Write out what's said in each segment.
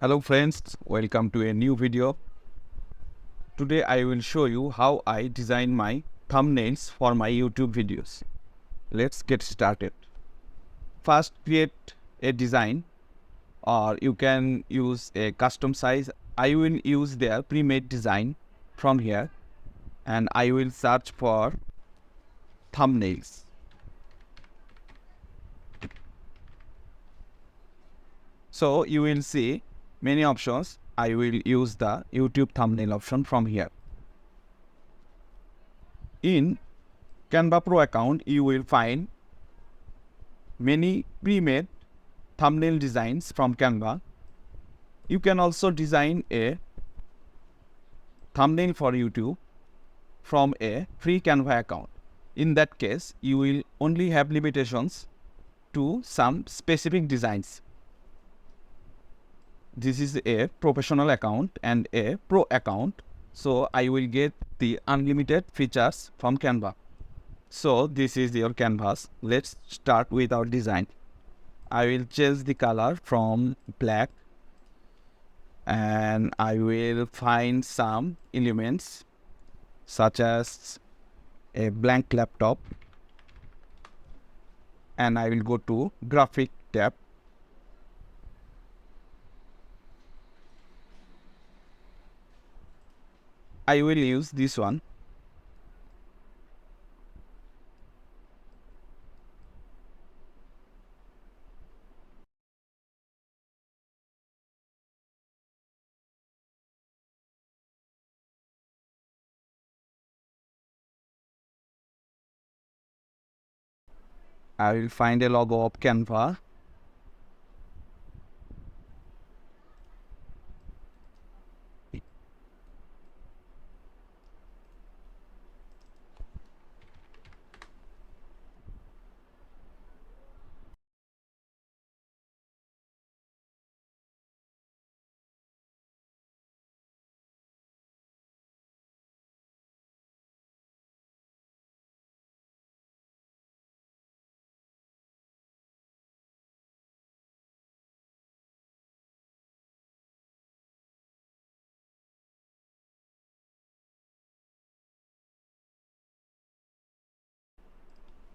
Hello friends, welcome to a new video. Today I will show you how I design my thumbnails for my YouTube videos. Let's get started. First create a design, or you can use a custom size. I will use their pre-made design from here and I will search for thumbnails. So you will see many options. I will use the YouTube thumbnail option from here. In Canva Pro account, you will find many pre-made thumbnail designs from Canva. You can also design a thumbnail for YouTube from a free Canva account. In that case, you will only have limitations to some specific designs. This is a professional account and a pro account, so I will get the unlimited features from Canva. So this is your canvas. Let's start with our design. I will change the color from black and I will find some elements such as a blank laptop, and I will go to graphic tab. I will use this one. I will find a logo of Canva.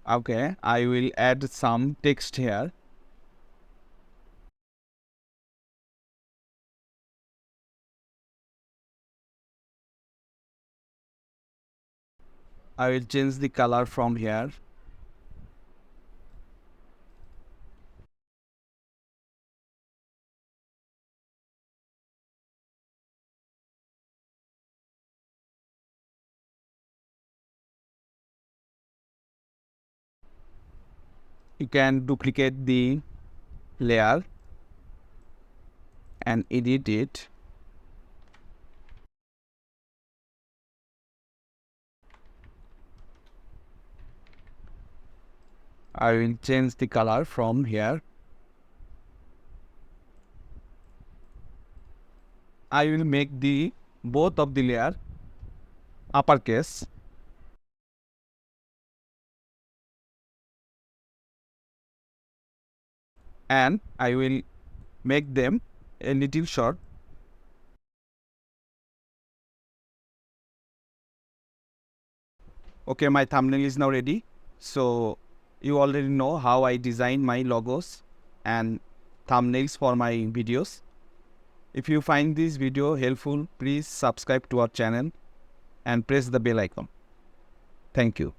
Okay, I will add some text here. I will change the color from here. You can duplicate the layer and edit it. I will change the color from here. I will make the both of the layer uppercase. And I will make them a little short. Okay, my thumbnail is now ready. So you already know how I design my logos and thumbnails for my videos. If you find this video helpful, please subscribe to our channel and press the bell icon. Thank you.